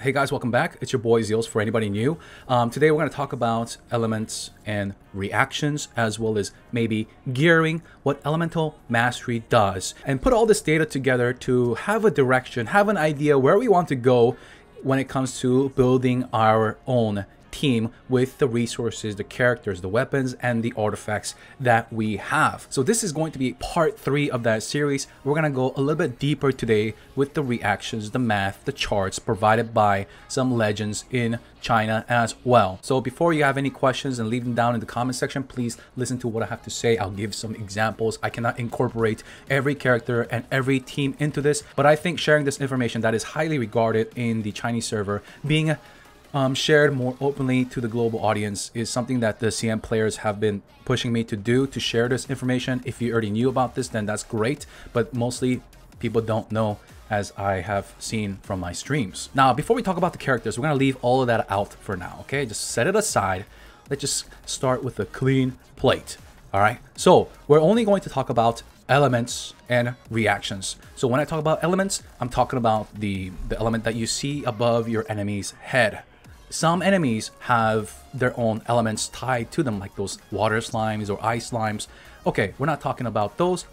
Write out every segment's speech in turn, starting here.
Hey guys, welcome back. It's your boy Zeals for anybody new. Today we're going to talk about elements and reactions, as well as maybe gearing, what elemental mastery does, and put all this data together to have a direction, have an idea where we want to go when it comes to building our own team with the resources, the characters, the weapons, and the artifacts that we have. So this is going to be part 3 of that series. We're going to go a little bit deeper today with the reactions, the math, the charts provided by some legends in China as well. So before you have any questions, and leave them down in the comment section, please listen to what I have to say. I'll give some examples. I cannot incorporate every character and every team into this, but I think sharing this information that is highly regarded in the Chinese server being shared more openly to the global audience is something that the CM players have been pushing me to do, to share this information. If you already knew about this, then that's great, but mostly people don't know, as I have seen from my streams. Now, before we talk about the characters, we're going to leave all of that out for now, okay? Just set it aside. Let's just start with a clean plate, all right? So we're only going to talk about elements and reactions. So when I talk about elements, I'm talking about the element that you see above your enemy's head. Some enemies have their own elements tied to them, like those water slimes or ice slimes. Okay, we're not talking about those,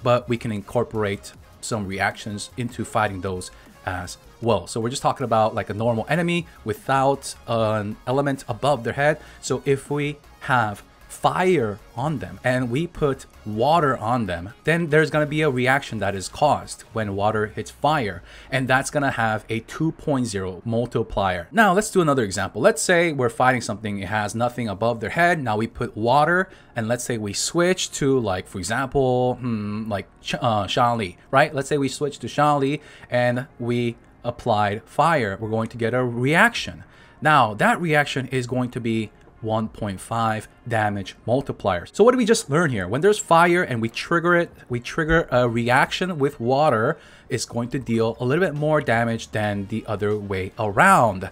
but we can incorporate some reactions into fighting those as well. So we're just talking about like a normal enemy without an element above their head. So if we have fire on them and we put water on them, then there's going to be a reaction that is caused when water hits fire, and that's going to have a 2.0 multiplier. Now let's do another example. Let's say we're fighting something, it has nothing above their head. Now we put water, and let's say we switch to, like, for example, like Shanli, right? Let's say we switch to Shanli and we applied fire. We're going to get a reaction. Now that reaction is going to be 1.5 damage multiplier. So what did we just learn here? When there's fire and we trigger it, we trigger a reaction with water, it's going to deal a little bit more damage than the other way around.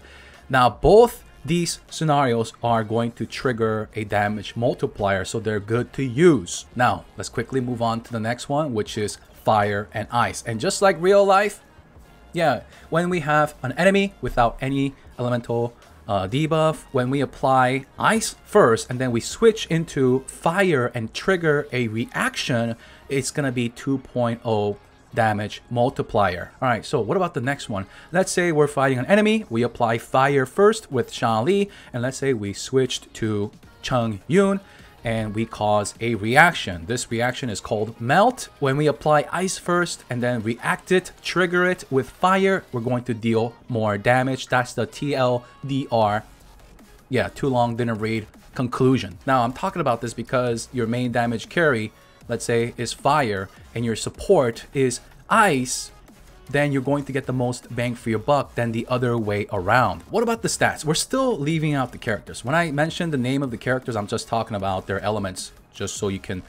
Now both these scenarios are going to trigger a damage multiplier, so they're good to use. Now let's quickly move on to the next one, which is fire and ice. And just like real life, yeah, when we have an enemy without any elemental debuff, when we apply ice first and then we switch into fire and trigger a reaction, it's gonna be 2.0 damage multiplier. All right, so what about the next one? Let's say we're fighting an enemy, we apply fire first with Shanli, and let's say we switched to Cheng Yun and we cause a reaction. This reaction is called melt. When we apply ice first and then react it, trigger it with fire, we're going to deal more damage. That's the TLDR. Yeah, too long, didn't read. Conclusion. Now I'm talking about this because your main damage carry, let's say, is fire and your support is ice, then you're going to get the most bang for your buck than the other way around. What about the stats? We're still leaving out the characters. When I mention the name of the characters, I'm just talking about their elements, just so you can,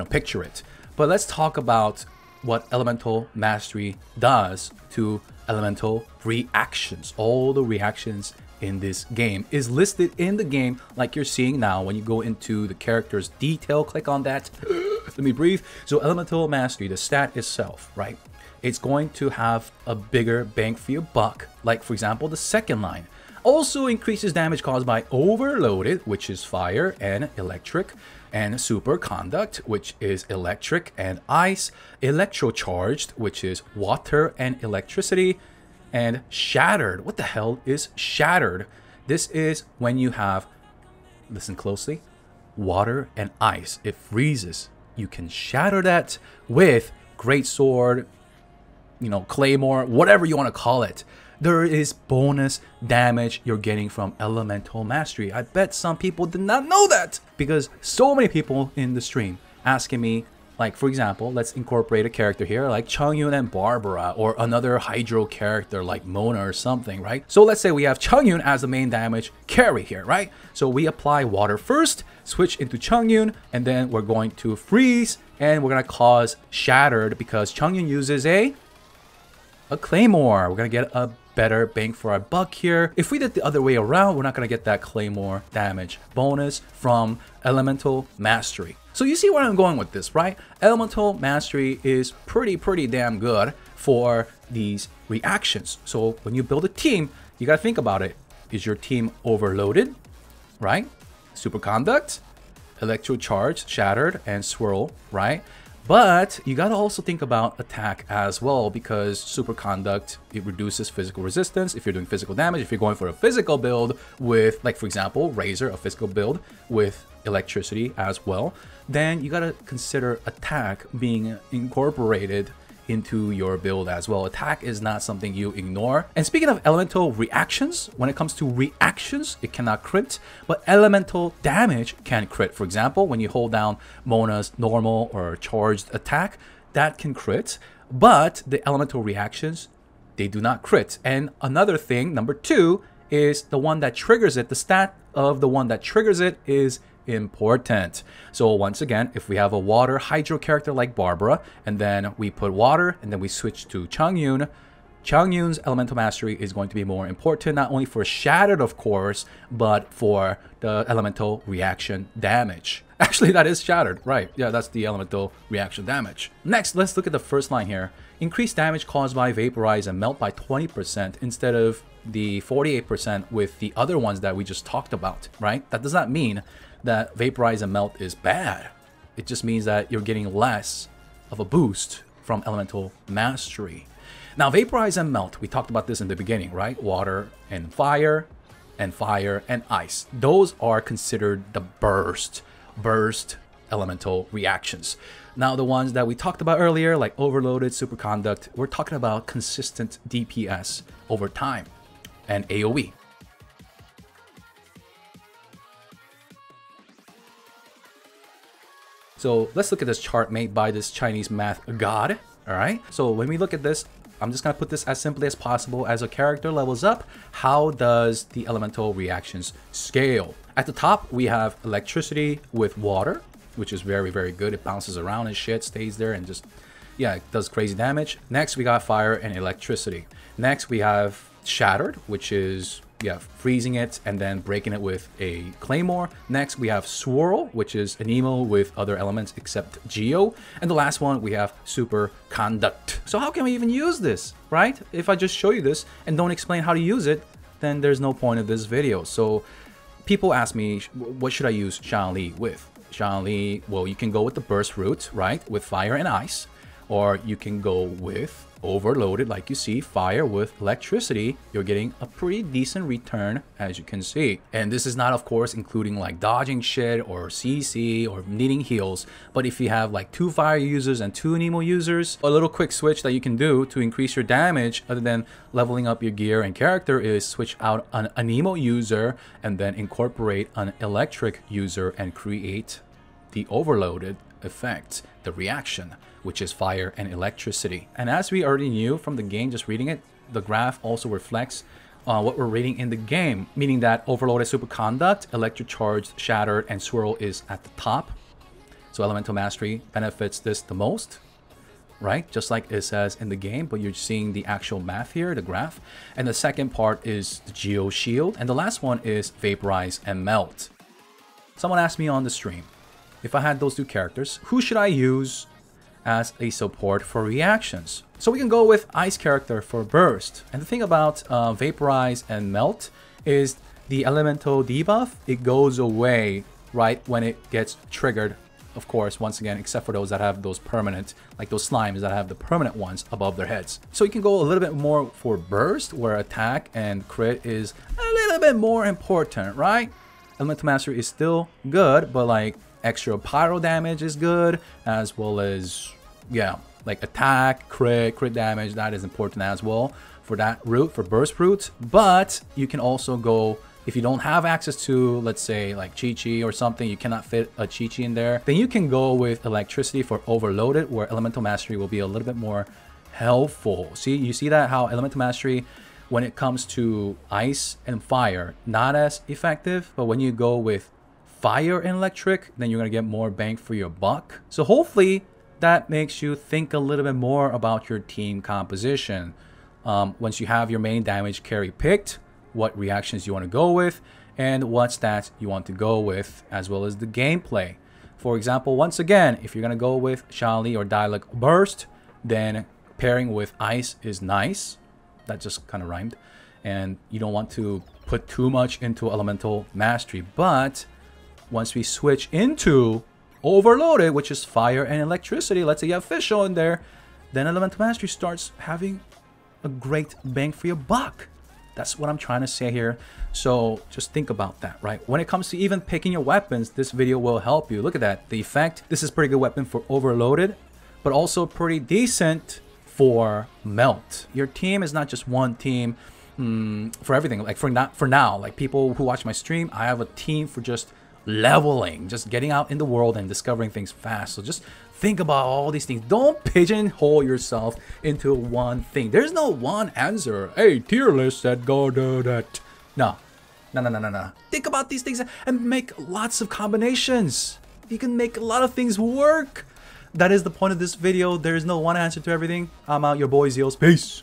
picture it. But let's talk about what elemental mastery does to elemental reactions. All the reactions in this game is listed in the game, like you're seeing now. When you go into the characters detail, click on that. Let me breathe. So elemental mastery, the stat itself, right? It's going to have a bigger bang for your buck. Like, for example, the second line also increases damage caused by overloaded, which is fire and electric, and superconduct, which is electric and ice, electrocharged, which is water and electricity, and shattered. What the hell is shattered? This is when you have, listen closely, water and ice. It freezes. You can shatter that with great sword, claymore, whatever you want to call it. There is bonus damage you're getting from elemental mastery. I bet some people did not know that, because so many people in the stream asking me, like, for example, let's incorporate a character here like Cheng Yun and Barbara, or another hydro character like Mona or something, right? So let's say we have Cheng Yun as the main damage carry here, right? So we apply water first, switch into Cheng Yun, and then we're going to freeze, and we're going to cause shattered because Cheng Yun uses a claymore. We're gonna get a better bang for our buck here. If we did the other way around, we're not gonna get that claymore damage bonus from elemental mastery. So you see where I'm going with this, right? Elemental mastery is pretty damn good for these reactions. So when you build a team, you got to think about it. Is your team overloaded, right? Superconduct, electrocharge, shattered, and swirl, right? But you got to also think about attack as well, because superconduct, it reduces physical resistance if you're doing physical damage. If you're going for a physical build with, like for example, Razor, a physical build with electricity as well, then you got to consider attack being incorporated into your build as well. Attack is not something you ignore. And speaking of elemental reactions, when it comes to reactions, it cannot crit, but elemental damage can crit. For example, when you hold down Mona's normal or charged attack, that can crit, but the elemental reactions, they do not crit. And another thing, number 2, is the one that triggers it. The stat of the one that triggers it is important. So once again, if we have a water hydro character like Barbara, and then we put water, and then we switch to Changyun, Changyun's elemental mastery is going to be more important, not only for shattered, of course, but for the elemental reaction damage. Actually, that is shattered, right? Yeah, that's the elemental reaction damage. Next, let's look at the first line here. Increase damage caused by vaporize and melt by 20% instead of the 48% with the other ones that we just talked about, right? That does not mean that vaporize and melt is bad. It just means that you're getting less of a boost from elemental mastery. Now, vaporize and melt, we talked about this in the beginning, right? Water and fire and ice. Those are considered the burst elemental reactions. Now, the ones that we talked about earlier, like overloaded, superconduct, we're talking about consistent DPS over time and AoE. So let's look at this chart made by this Chinese math god. All right. So when we look at this, I'm just going to put this as simply as possible. As a character levels up, how does the elemental reactions scale? At the top, we have electricity with water, which is very, very good. It bounces around and shit, stays there and just, yeah, it does crazy damage. Next, we got fire and electricity. Next, we have shattered, which is, yeah, freezing it and then breaking it with a claymore. Next, we have swirl, which is an emo with other elements except geo. And the last one, we have superconduct. So how can we even use this, right? If I just show you this and don't explain how to use it, then there's no point of this video. So people ask me, what should I use Shanli with? Shanli, well, you can go with the burst route, right? With fire and ice. Or you can go with overloaded, like you see, fire with electricity. You're getting a pretty decent return, as you can see. And this is not, of course, including like dodging shit or CC or needing heals. But if you have like 2 fire users and 2 Nemo users, a little quick switch that you can do to increase your damage other than leveling up your gear and character is switch out an Nemo user and then incorporate an electric user and create the overloaded effect, the reaction, which is fire and electricity. And as we already knew from the game, just reading it, the graph also reflects what we're reading in the game, meaning that overloaded superconduct, electrocharged, shattered, and swirl is at the top. So elemental mastery benefits this the most, right? Just like it says in the game, but you're seeing the actual math here, the graph. And the second part is the geo shield. And the last one is vaporize and melt. Someone asked me on the stream, if I had those 2 characters, who should I use as a support for reactions? So we can go with ice character for burst. And the thing about vaporize and melt is the elemental debuff, it goes away right when it gets triggered, of course, once again, except for those that have those permanent, like those slimes that have the permanent ones above their heads. So you can go a little bit more for burst, where attack and crit is a little bit more important, right? Elemental mastery is still good, but like extra pyro damage is good, as well as, yeah, like attack, crit damage, that is important as well for that route, for burst route. But you can also go, if you don't have access to, let's say like Chi-Chi or something, you cannot fit a Chi-Chi in there, then you can go with electricity for overloaded, where elemental mastery will be a little bit more helpful. See, you see that how elemental mastery, when it comes to ice and fire, not as effective, but when you go with fire and electric, then you're going to get more bang for your buck. So hopefully that makes you think a little bit more about your team composition. Once you have your main damage carry picked, what reactions you want to go with, and what stats you want to go with, as well as the gameplay. For example, once again, if you're going to go with Shanli or Dialect Burst, then pairing with Ice is nice. That just kind of rhymed. and you don't want to put too much into elemental mastery. But once we switch into overloaded, which is fire and electricity, let's say you have Fischl in there, then elemental mastery starts having a great bang for your buck. That's what I'm trying to say here. So just think about that, right? When it comes to even picking your weapons, this video will help you. Look at that, the effect. This is pretty good weapon for overloaded, but also pretty decent for melt. Your team is not just one team for everything. Like for now, like people who watch my stream, I have a team for just leveling, just getting out in the world and discovering things fast. So just think about all these things. Don't pigeonhole yourself into one thing. There's no one answer. Hey, tier list that go do that. No. Think about these things and make lots of combinations. You can make a lot of things work. That is the point of this video. There is no one answer to everything. I'm out, your boy Zeals. Peace.